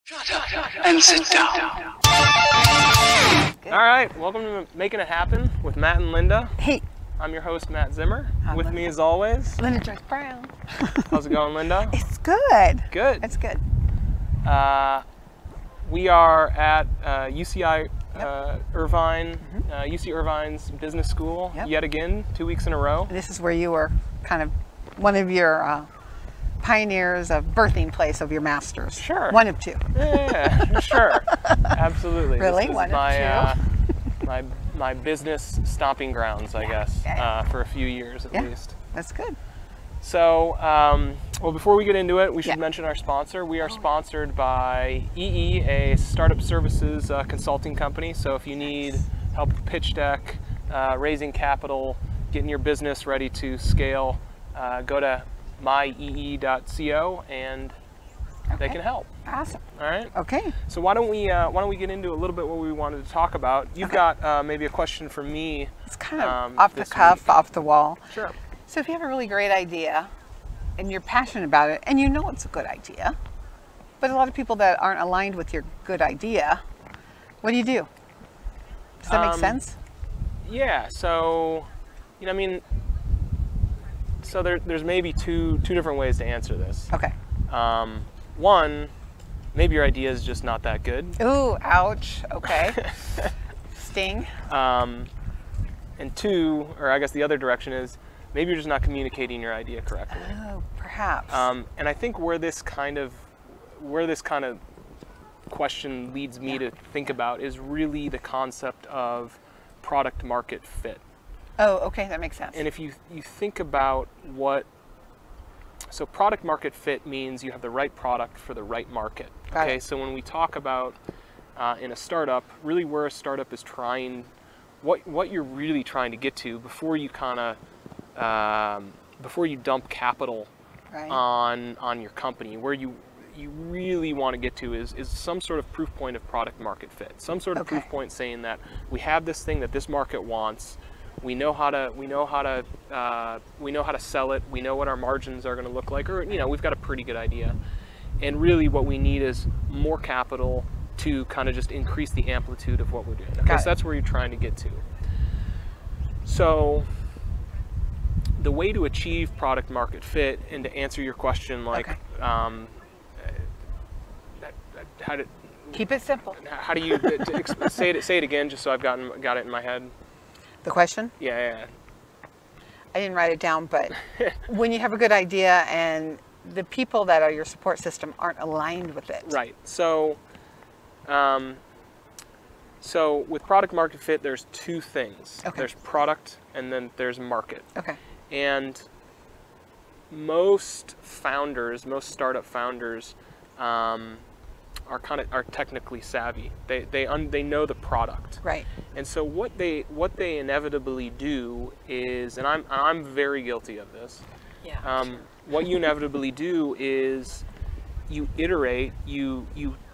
Shut up and sit down. All right, welcome to Making It Happen with Matt and Lynda. Hey. I'm your host, Matt Zimmer. With Lynda. me as always, Lynda Joyce Brown. How's it going, Lynda? It's good. Good. It's good. We are at UCI Irvine, UC Irvine's business school yet again, 2 weeks in a row. This is where you were kind of one of your pioneers of birthing place of your masters. Sure. One of two. Yeah, sure. Absolutely. Really? This One is of two? my business stomping grounds, I guess, for a few years at least. That's good. So, well, before we get into it, we should mention our sponsor. We are sponsored by EE, a startup services consulting company. So if you need help with pitch deck, raising capital, getting your business ready to scale, go to myee.co and they can help. Awesome. All right. Okay. So why don't we get into a little bit what we wanted to talk about? You've got maybe a question for me. It's kind of off the cuff, off the wall. Sure. So if you have a really great idea and you're passionate about it and you know it's a good idea, but a lot of people that aren't aligned with your good idea, what do you do? Does that make sense? Yeah. So, you know, I mean, so there's maybe two different ways to answer this. Okay. One, maybe your idea is just not that good. Ooh, ouch. Okay. Sting. And two, or I guess the other direction is, maybe you're just not communicating your idea correctly. Oh, perhaps. And I think where this kind of question leads me to think about is really the concept of product market fit. Oh, okay, that makes sense. And if you think about so product market fit means you have the right product for the right market. Okay, so when we talk about in a startup, really where a startup is trying, what you're really trying to get to before you before you dump capital on your company, where you really want to get to is some sort of proof point of product market fit, some sort of proof point saying that we have this thing that this market wants. We know how to sell it. We know what our margins are going to look like, or we've got a pretty good idea. And really, what we need is more capital to kind of just increase the amplitude of what we're doing. Okay, so that's where you're trying to get to. So the way to achieve product market fit, and to answer your question, like, keep it simple. How do you say it again, just so I've got it in my head? The question? Yeah. I didn't write it down, but when you have a good idea and the people that are your support system aren't aligned with it. Right. So, so with product market fit, there's two things. Okay. There's product and then there's market. Okay. And most startup founders, are technically savvy. They know the product. Right. And so what they inevitably do is, and I'm very guilty of this. Yeah. What you inevitably do is you iterate, you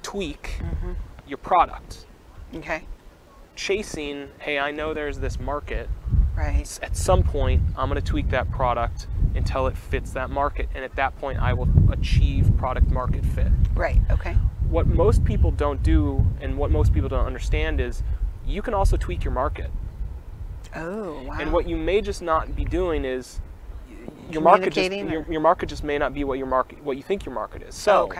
tweak your product. Okay. Chasing, hey, I know there's this market. Right. At some point, I'm going to tweak that product until it fits that market, and at that point, I will achieve product market fit. Right. Okay. What most people don't do, and what most people don't understand, is you can also tweak your market. Oh, wow. And what you may just not be doing is your market just may not be what you think your market is. So,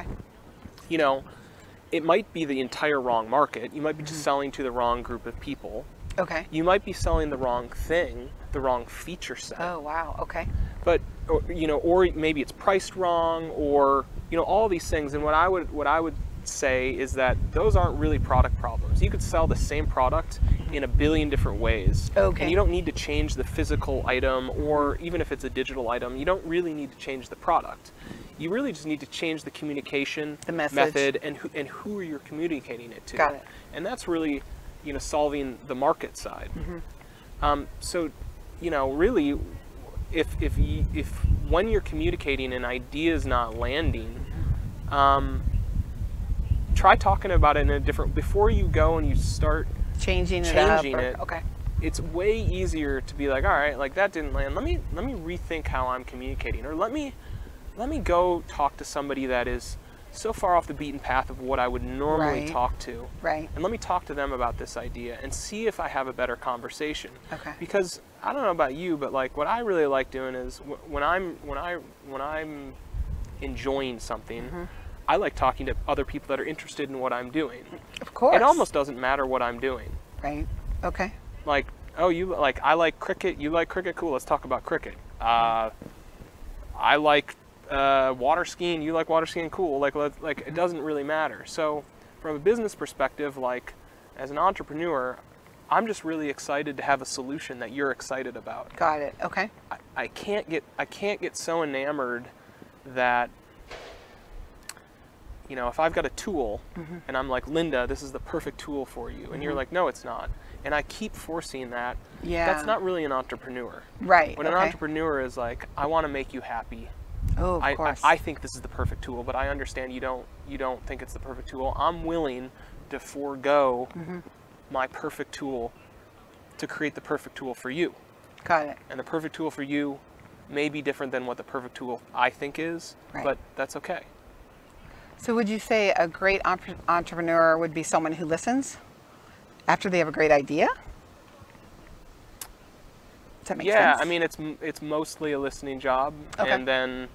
it might be the entire wrong market. You might be just selling to the wrong group of people. Okay. You might be selling the wrong thing, the wrong feature set. Oh, wow. Okay. But or maybe it's priced wrong, or all these things. And what I would say is that those aren't really product problems. You could sell the same product in a billion different ways. Okay. And you don't need to change the physical item, or even if it's a digital item, you don't really need to change the product. You really just need to change the communication, the method, and who you're communicating it to. Got it. And that's really solving the market side. So really, if when you're communicating an idea is not landing, try talking about it in a different, before you go and you start changing it. Okay. It's way easier to be like, all right, like that didn't land. Let me rethink how I'm communicating, or let me go talk to somebody that is so far off the beaten path of what I would normally Right. talk to. Right. And let me talk to them about this idea and see if I have a better conversation. Okay. Because I don't know about you, but like what I really like doing is when I'm enjoying something, I like talking to other people that are interested in what I'm doing. Of course. It almost doesn't matter what I'm doing. Right. Okay. Like, oh, I like cricket, you like cricket, cool, let's talk about cricket. I like water skiing, you like water skiing, cool, like it doesn't really matter. So from a business perspective, like as an entrepreneur, I'm just really excited to have a solution that you're excited about. Got it. Okay. I can't get so enamored that, you know, if I've got a tool and I'm like, Lynda, this is the perfect tool for you, and you're like, no, it's not, and I keep forcing that, that's not really an entrepreneur. Right. When an entrepreneur is like, I want to make you happy. Oh, of course. I think this is the perfect tool, but I understand you don't think it's the perfect tool. I'm willing to forego my perfect tool to create the perfect tool for you. Got it. And the perfect tool for you may be different than what the perfect tool I think is, but that's okay. So would you say a great entrepreneur would be someone who listens after they have a great idea? Does that make sense? Yeah, I mean, it's mostly a listening job, and then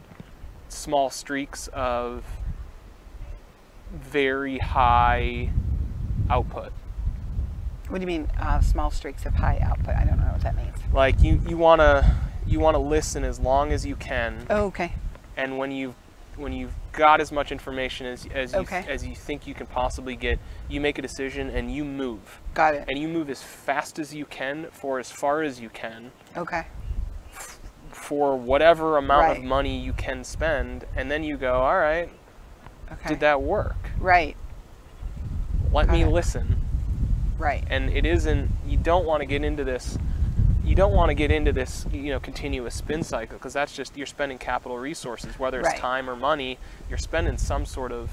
small streaks of very high output. What do you mean, small streaks of high output? I don't know what that means. Like you wanna listen as long as you can. Oh, okay. And when you've got as much information as you think you can possibly get, you make a decision and you move. Got it. And you move as fast as you can for as far as you can. Okay. For whatever amount of money you can spend, and then you go, all right, did that work? Right. Let me listen. Right. And it isn't, you don't want to get into this, you know, continuous spin cycle, because that's just, you're spending capital resources, whether it's time or money, you're spending some sort of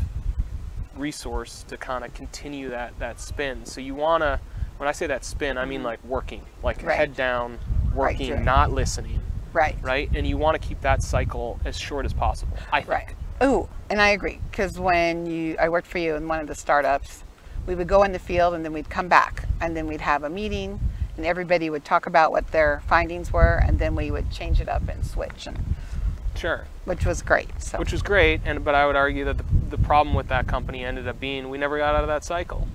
resource to kind of continue that spin. So you want to, when I say that spin, I mean like working, like head down, working, not listening. Right. And you want to keep that cycle as short as possible, I think. Oh, and I agree, because when I worked for you in one of the startups, we would go in the field and then we'd come back and then we'd have a meeting and everybody would talk about what their findings were, and then we would change it up and switch. Which was great. So. Which was great, but I would argue that the problem with that company ended up being we never got out of that cycle.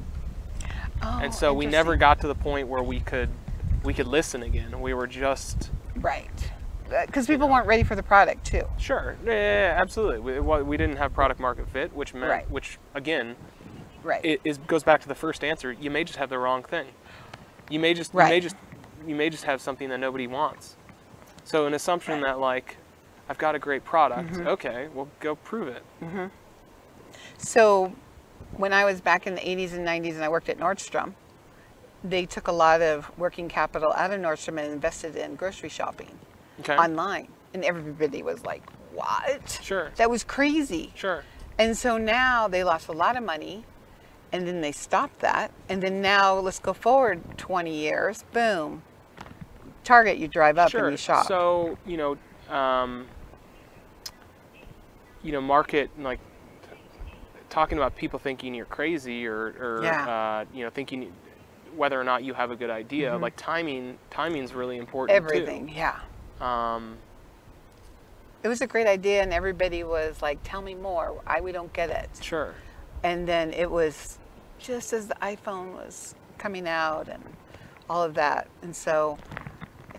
Oh, and so we never got to the point where we could listen again. We were just... Right. Because people weren't ready for the product too. Sure. Yeah, absolutely. We didn't have product market fit, which meant, which again, it goes back to the first answer. You may just have the wrong thing. You may just you may just have something that nobody wants. So an assumption that like, I've got a great product. Okay, well, go prove it. So when I was back in the 80s and 90s and I worked at Nordstrom, they took a lot of working capital out of Nordstrom and invested in grocery shopping online. And everybody was like, what? Sure. That was crazy. Sure. And so now they lost a lot of money, and then they stopped that. And then now let's go forward 20 years, boom. Target, you drive up and you shop. So, market, like, talking about people thinking you're crazy or thinking whether or not you have a good idea, like timing's really important Everything, too. It was a great idea and everybody was like, tell me more. We don't get it. Sure. And then it was just as the iPhone was coming out and all of that. And so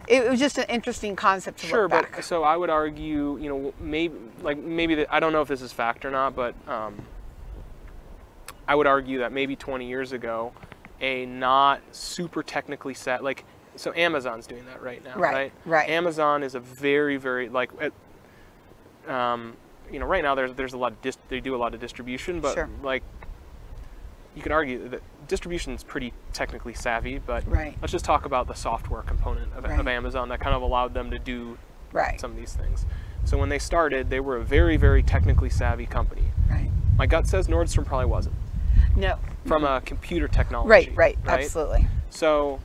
it was just an interesting concept to look back. But so I would argue, maybe I don't know if this is fact or not, but I would argue that maybe 20 years ago, a not super technically set, so Amazon's doing that right now, right? Amazon is a very, very, right now there's a lot of, they do a lot of distribution, but you could argue that distribution is pretty technically savvy, but let's just talk about the software component of Amazon that kind of allowed them to do some of these things. So when they started, they were a very, very technically savvy company. My gut says Nordstrom probably wasn't. No. From a computer technology. Right, absolutely. So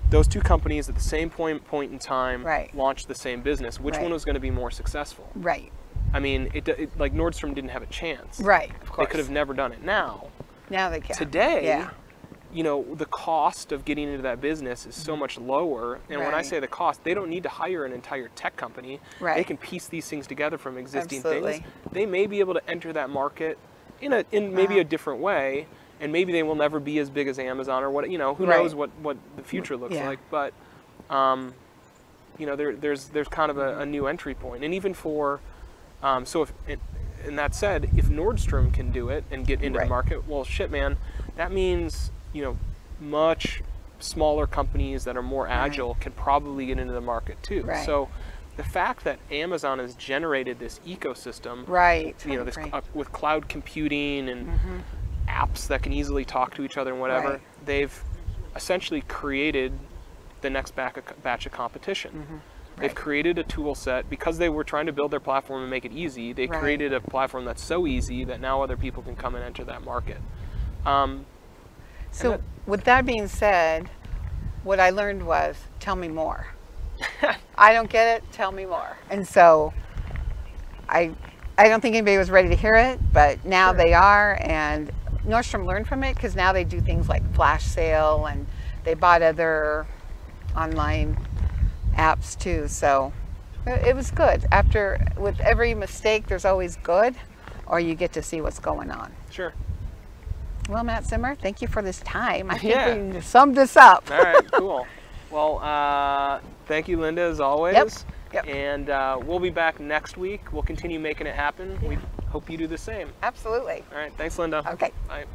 those two companies at the same point in time launched the same business. Which one was going to be more successful? I mean, like Nordstrom didn't have a chance. Right, of course. They could have never done it. Now they can. Today, you know, the cost of getting into that business is so much lower. And when I say the cost, they don't need to hire an entire tech company. Right. They can piece these things together from existing Absolutely. things. They may be able to enter that market in maybe a different way, and maybe they will never be as big as Amazon or what, you know, who knows what the future looks like. But you know, there's kind of a new entry point. And even for so if and that said, if Nordstrom can do it and get into the market, well, shit, man, that means, you know, much smaller companies that are more agile can probably get into the market too. So the fact that Amazon has generated this ecosystem, you know, this with cloud computing and apps that can easily talk to each other and whatever, they've essentially created the next batch of competition. They've created a tool set because they were trying to build their platform and make it easy. They created a platform that's so easy that now other people can come and enter that market. So with that being said, what I learned was, tell me more. I don't get it, tell me more. And so I don't think anybody was ready to hear it, but now they are, and Nordstrom learned from it because now they do things like flash sale, and they bought other online apps too. So it was good. With every mistake, there's always good, or you get to see what's going on. Sure. Well, Matt Zimmer, thank you for this time. I think we summed this up. All right, cool. Well, thank you, Lynda, as always. Yep. And we'll be back next week. We'll continue making it happen. We hope you do the same. Absolutely. All right, thanks, Lynda. Okay. Bye.